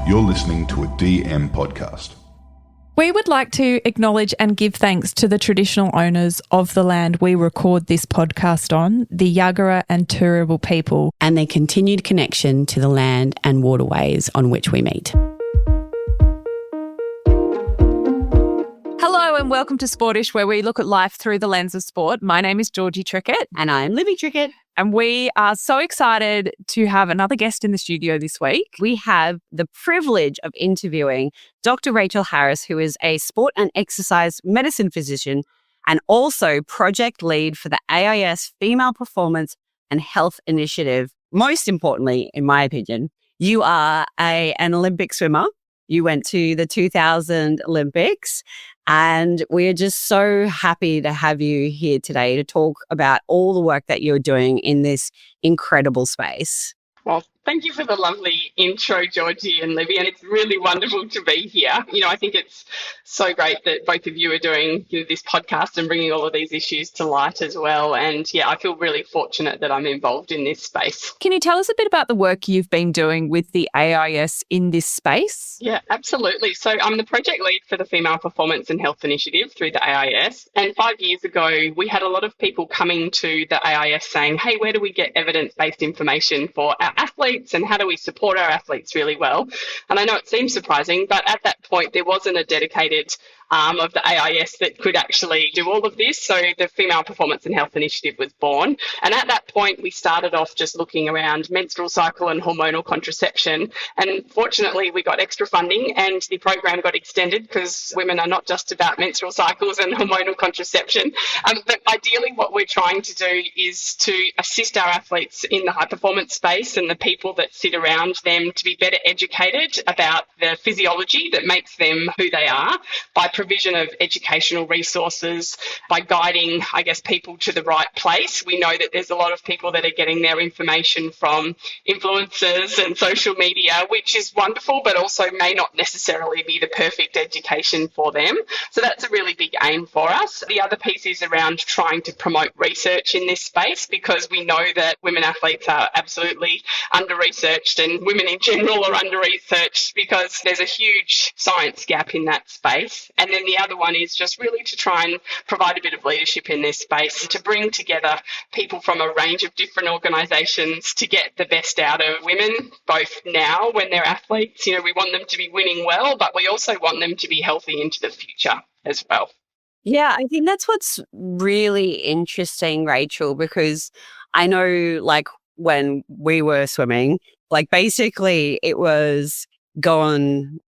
You're listening to a DM podcast. We would like to acknowledge and give thanks to the traditional owners of the land we record this podcast on, the Yagara and Turrbal people, and their continued connection to the land and waterways on which we meet. Hello and welcome to Sportish, where we look at life through the lens of sport. My name is Georgie Trickett. And I'm Libby Trickett. And we are so excited to have another guest in the studio this week. We have the privilege of interviewing Dr. Rachel Harris, who is a sport and exercise medicine physician and also project lead for the AIS Female Performance and Health Initiative. Most importantly, in my opinion, you are an Olympic swimmer. You went to the 2000 Olympics, and we are just so happy to have you here today to talk about all the work that you're doing in this incredible space. Well, thank you for the lovely intro, Georgie and Libby, and it's really wonderful to be here. I think it's so great that both of you are doing this podcast and bringing all of these issues to light as well. And I feel really fortunate that I'm involved in this space. Can you tell us a bit about the work you've been doing with the AIS in this space? Yeah, absolutely. So I'm the project lead for the Female Performance and Health Initiative through the AIS. And 5 years ago, we had a lot of people coming to the AIS saying, hey, where do we get evidence-based information for our athletes and how do we support our athletes really well? And I know it seems surprising, but at that point, there wasn't a dedicated arm of the AIS that could actually do all of this. So the Female Performance and Health Initiative was born. And at that point, we started off just looking around menstrual cycle and hormonal contraception. And fortunately, we got extra funding and the program got extended because women are not just about menstrual cycles and hormonal contraception. But ideally, what we're trying to do is to assist our athletes in the high performance space and the people that sit around them to be better educated about the physiology that makes them who they are by provision of educational resources, by guiding, people to the right place. We know that there's a lot of people that are getting their information from influencers and social media, which is wonderful, but also may not necessarily be the perfect education for them. So that's a really big aim for us. The other piece is around trying to promote research in this space, because we know that women athletes are absolutely under-researched and women in general are under-researched because there's a huge science gap in that space. And then the other one is just really to try and provide a bit of leadership in this space, to bring together people from a range of different organisations to get the best out of women, both now when they're athletes. We want them to be winning well, but we also want them to be healthy into the future as well. Yeah, I think that's what's really interesting, Rachel, because I know when we were swimming, basically it was go on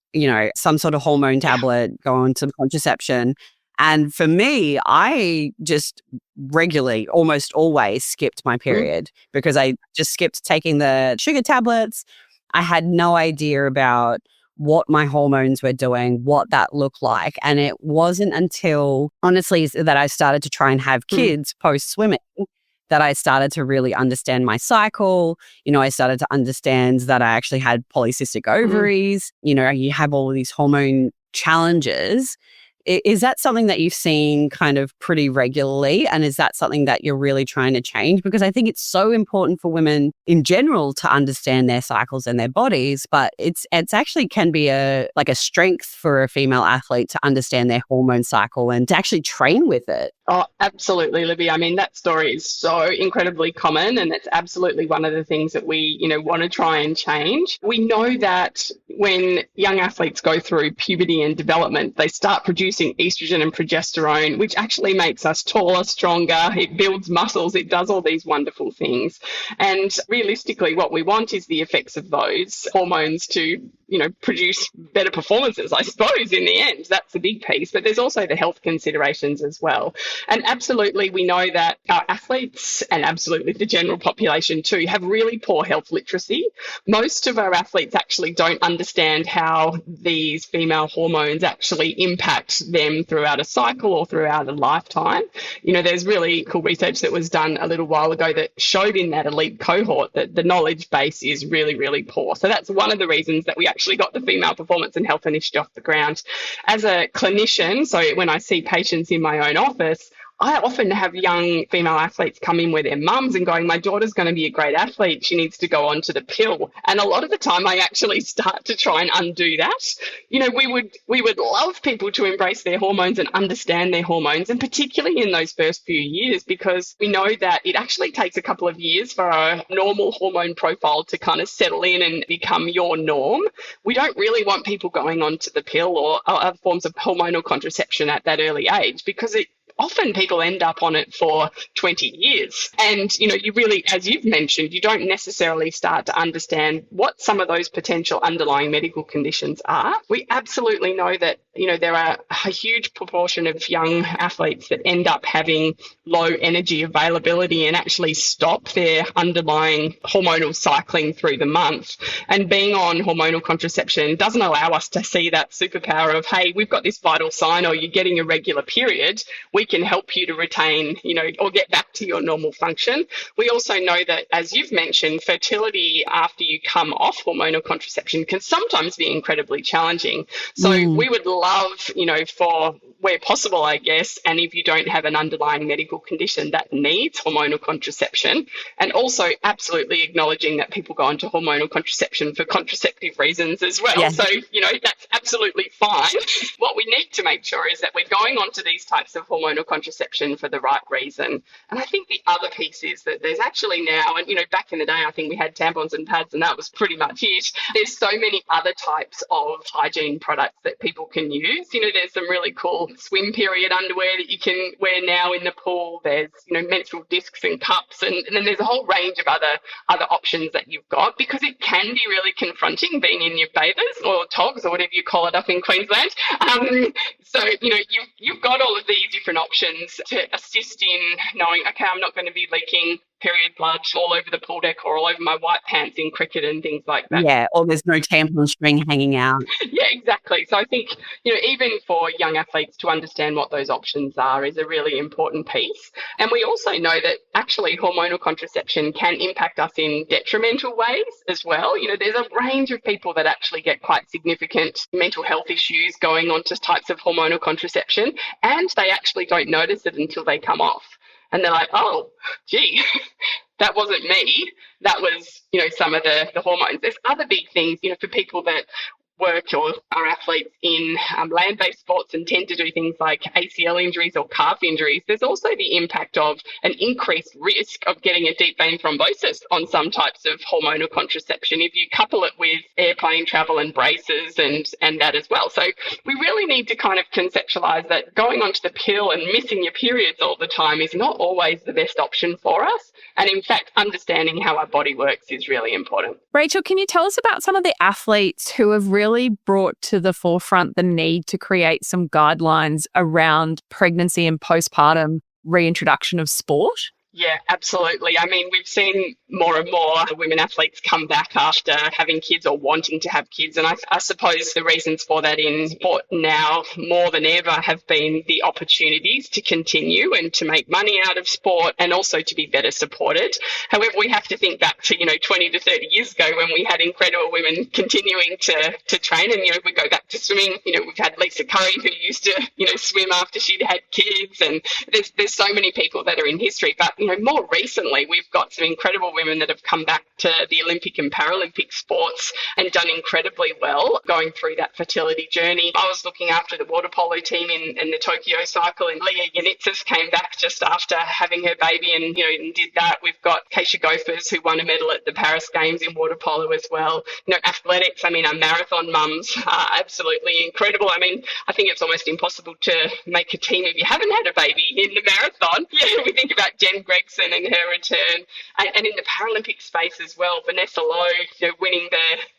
some sort of hormone tablet, go on some contraception. And for me, I just regularly, almost always skipped my period because I just skipped taking the sugar tablets. I had no idea about what my hormones were doing, what that looked like. And it wasn't until, honestly, that I started to try and have kids post-swimming that I started to really understand my cycle. I started to understand that I actually had polycystic ovaries. You have all of these hormone challenges. Is that something that you've seen kind of pretty regularly? And is that something that you're really trying to change? Because I think it's so important for women in general to understand their cycles and their bodies, but it's actually can be a strength for a female athlete to understand their hormone cycle and to actually train with it. Oh, absolutely, Libby. That story is so incredibly common, and it's absolutely one of the things that we, want to try and change. We know that when young athletes go through puberty and development, they start producing estrogen and progesterone, which actually makes us taller, stronger. It builds muscles. It does all these wonderful things. And realistically, what we want is the effects of those hormones to, produce better performances, I suppose, in the end. That's the big piece. But there's also the health considerations as well. And absolutely, we know that our athletes and absolutely the general population too have really poor health literacy. Most of our athletes actually don't understand how these female hormones actually impact them throughout a cycle or throughout a lifetime. There's really cool research that was done a little while ago that showed in that elite cohort that the knowledge base is really, really poor. So that's one of the reasons that we actually got the Female Performance and Health Initiative off the ground. As a clinician, so when I see patients in my own office, I often have young female athletes come in with their mums and going, my daughter's going to be a great athlete. She needs to go onto the pill. And a lot of the time I actually start to try and undo that. You know, we would love people to embrace their hormones and understand their hormones, and particularly in those first few years, because we know that it actually takes a couple of years for a normal hormone profile to kind of settle in and become your norm. We don't really want people going onto the pill or other forms of hormonal contraception at that early age, because often people end up on it for 20 years. And, you know, you really, as you've mentioned, you don't necessarily start to understand what some of those potential underlying medical conditions are. We absolutely know that, you know, there are a huge proportion of young athletes that end up having low energy availability and actually stop their underlying hormonal cycling through the month. And being on hormonal contraception doesn't allow us to see that superpower of, hey, we've got this vital sign, or you're getting a regular period. We can help you to retain, you know, or get back to your normal function. We also know that, as you've mentioned, fertility after you come off hormonal contraception can sometimes be incredibly challenging. So we would love, you know, for where possible, I guess, and if you don't have an underlying medical condition that needs hormonal contraception, and also absolutely acknowledging that people go into hormonal contraception for contraceptive reasons as well. Yeah. So, you know, that's absolutely fine. What we need to make sure is that we're going onto these types of hormonal contraception for the right reason. And I think the other piece is that there's actually now, and, you know, back in the day, I think we had tampons and pads and that was pretty much it. There's so many other types of hygiene products that people can use. You know, there's some really cool swim period underwear that you can wear now in the pool. There's, you know, menstrual discs and cups, and then there's a whole range of other options that you've got, because it can be really confronting being in your bathers or togs or whatever you call it up in Queensland. So, you know, you've got all of these different options to assist in knowing, okay, I'm not going to be leaking period blood all over the pool deck or all over my white pants in cricket and things like that. Yeah, or there's no tampon string hanging out. Yeah, exactly. So I think, you know, even for young athletes to understand what those options are is a really important piece. And we also know that actually hormonal contraception can impact us in detrimental ways as well. You know, there's a range of people that actually get quite significant mental health issues going on to types of hormonal contraception, and they actually don't notice it until they come off. And they're like, oh, gee, that wasn't me. That was, you know, some of the hormones. There's other big things, you know, for people that work or are athletes in land-based sports and tend to do things like ACL injuries or calf injuries. There's also the impact of an increased risk of getting a deep vein thrombosis on some types of hormonal contraception if you couple it with airplane travel and braces and that as well. So we really need to kind of conceptualise that going onto the pill and missing your periods all the time is not always the best option for us. And in fact, understanding how our body works is really important. Rachel, can you tell us about some of the athletes who have really brought to the forefront the need to create some guidelines around pregnancy and postpartum reintroduction of sport? Yeah, absolutely. I mean, we've seen more and more women athletes come back after having kids or wanting to have kids. And I suppose the reasons for that in sport now more than ever have been the opportunities to continue and to make money out of sport and also to be better supported. However, we have to think back to, 20 to 30 years ago when we had incredible women continuing to train. And, if we go back to swimming, we've had Lisa Curry who used to, swim after she'd had kids. And there's so many people that are in history. But, more recently, we've got some incredible women that have come back to the Olympic and Paralympic sports and done incredibly well going through that fertility journey. I was looking after the water polo team in the Tokyo cycle, and Leah Yanitsis came back just after having her baby and did that. We've got Keisha Gophers who won a medal at the Paris Games in water polo as well. Athletics, our marathon mums are absolutely incredible. I think it's almost impossible to make a team if you haven't had a baby in the marathon. We think about Jen Gregson and her return, and in the Paralympic space as well, Vanessa Lowe, winning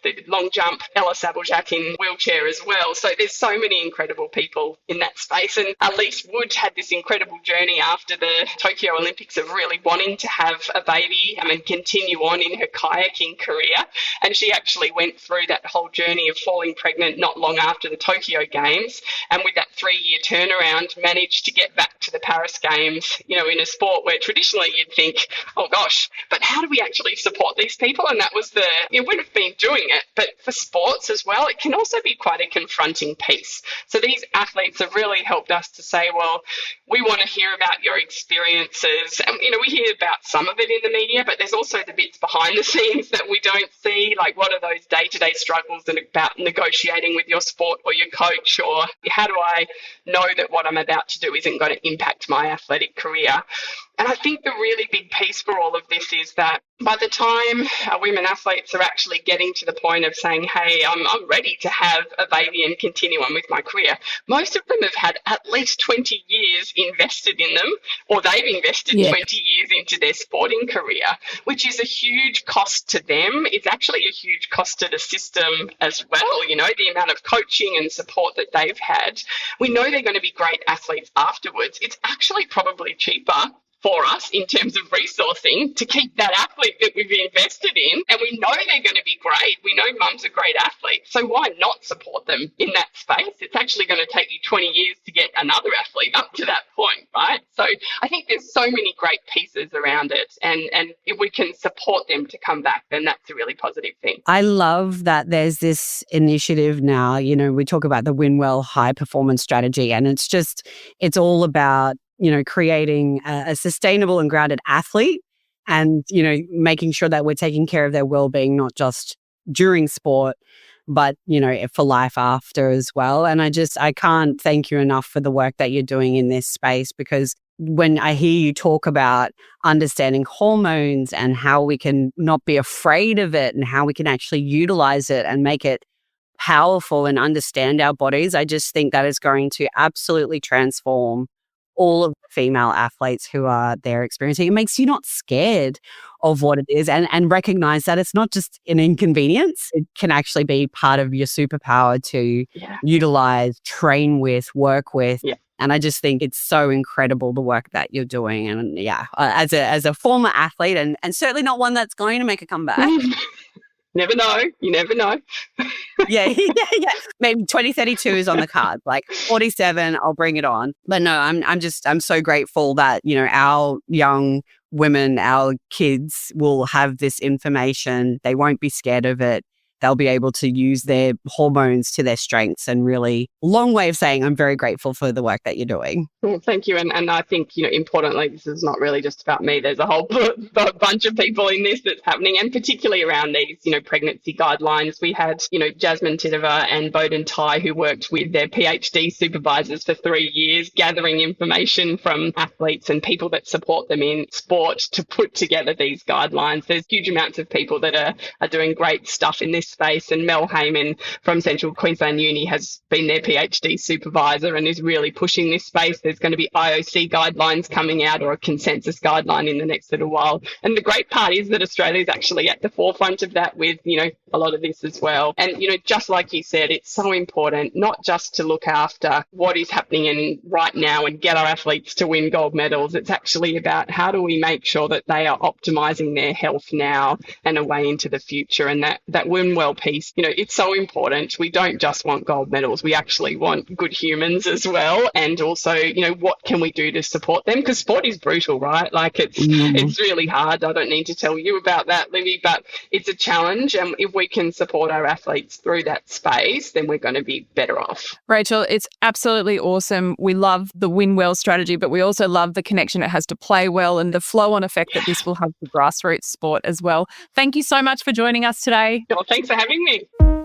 the long jump, Ella Sabljak in wheelchair as well. So there's so many incredible people in that space. And Elise Wood had this incredible journey after the Tokyo Olympics of really wanting to have a baby and continue on in her kayaking career. And she actually went through that whole journey of falling pregnant not long after the Tokyo Games. And with that 3-year turnaround, managed to get back to the Paris Games, in a sport where traditionally you'd think, oh gosh, but how do we actually support these people? And that was we'd have been doing it, but But for sports as well, it can also be quite a confronting piece. So these athletes have really helped us to say, well, we want to hear about your experiences. And, we hear about some of it in the media, but there's also the bits behind the scenes that we don't see. Like, what are those day-to-day struggles and about negotiating with your sport or your coach, or how do I know that what I'm about to do isn't going to impact my athletic career? And I think the really big piece for all of this is that by the time our women athletes are actually getting to the point of saying, hey, I'm ready to have a baby and continue on with my career, most of them have had at least 20 years invested in them, or they've invested 20 years into their sporting career, which is a huge cost to them. It's actually a huge cost to the system as well, the amount of coaching and support that they've had. We know they're going to be great athletes afterwards. It's actually probably cheaper for us in terms of resourcing to keep that athlete that we've invested in. And we know they're going to be great. We know mum's a great athlete. So why not support them in that space? It's actually going to take you 20 years to get another athlete up to that point, right? So I think there's so many great pieces around it. And if we can support them to come back, then that's a really positive thing. I love that there's this initiative now. We talk about the Winwell high performance strategy, and it's all about creating a sustainable and grounded athlete and, making sure that we're taking care of their well-being, not just during sport, but, for life after as well. And I can't thank you enough for the work that you're doing in this space, because when I hear you talk about understanding hormones and how we can not be afraid of it and how we can actually utilize it and make it powerful and understand our bodies, I just think that is going to absolutely transform all of the female athletes who are there experiencing. It makes you not scared of what it is and recognize that it's not just an inconvenience. It can actually be part of your superpower to utilize, train with, work with. Yeah. And I just think it's so incredible, the work that you're doing. And as a former athlete and certainly not one that's going to make a comeback. Never know. You never know. yeah. Maybe 2032 is on the card. Like 47, I'll bring it on. But no, I'm so grateful that, our young women, our kids will have this information. They won't be scared of it. They'll be able to use their hormones to their strengths, and really long way of saying I'm very grateful for the work that you're doing. Well, thank you. And I think, importantly, this is not really just about me. There's a whole bunch of people in this that's happening, and particularly around these, pregnancy guidelines. We had, Jasmine Titova and Bowden Tai, who worked with their PhD supervisors for 3 years, gathering information from athletes and people that support them in sport to put together these guidelines. There's huge amounts of people that are doing great stuff in this space, and Mel Heyman from Central Queensland Uni has been their PhD supervisor and is really pushing this space. There's going to be IOC guidelines coming out, or a consensus guideline, in the next little while. And the great part is that Australia is actually at the forefront of that with, a lot of this as well. And, just like you said, it's so important not just to look after what is happening right now and get our athletes to win gold medals. It's actually about how do we make sure that they are optimizing their health now and away into the future. And that win-well piece, it's so important. We don't just want gold medals. We actually want good humans as well. And also, what can we do to support them? Because sport is brutal, right? Like it's really hard. I don't need to tell you about that, Libby, but it's a challenge. And if we can support our athletes through that space, then we're going to be better off. Rachel, it's absolutely awesome. We love the win well strategy, but we also love the connection it has to play well and the flow-on effect that this will have for grassroots sport as well. Thank you so much for joining us today. Well, thanks for having me.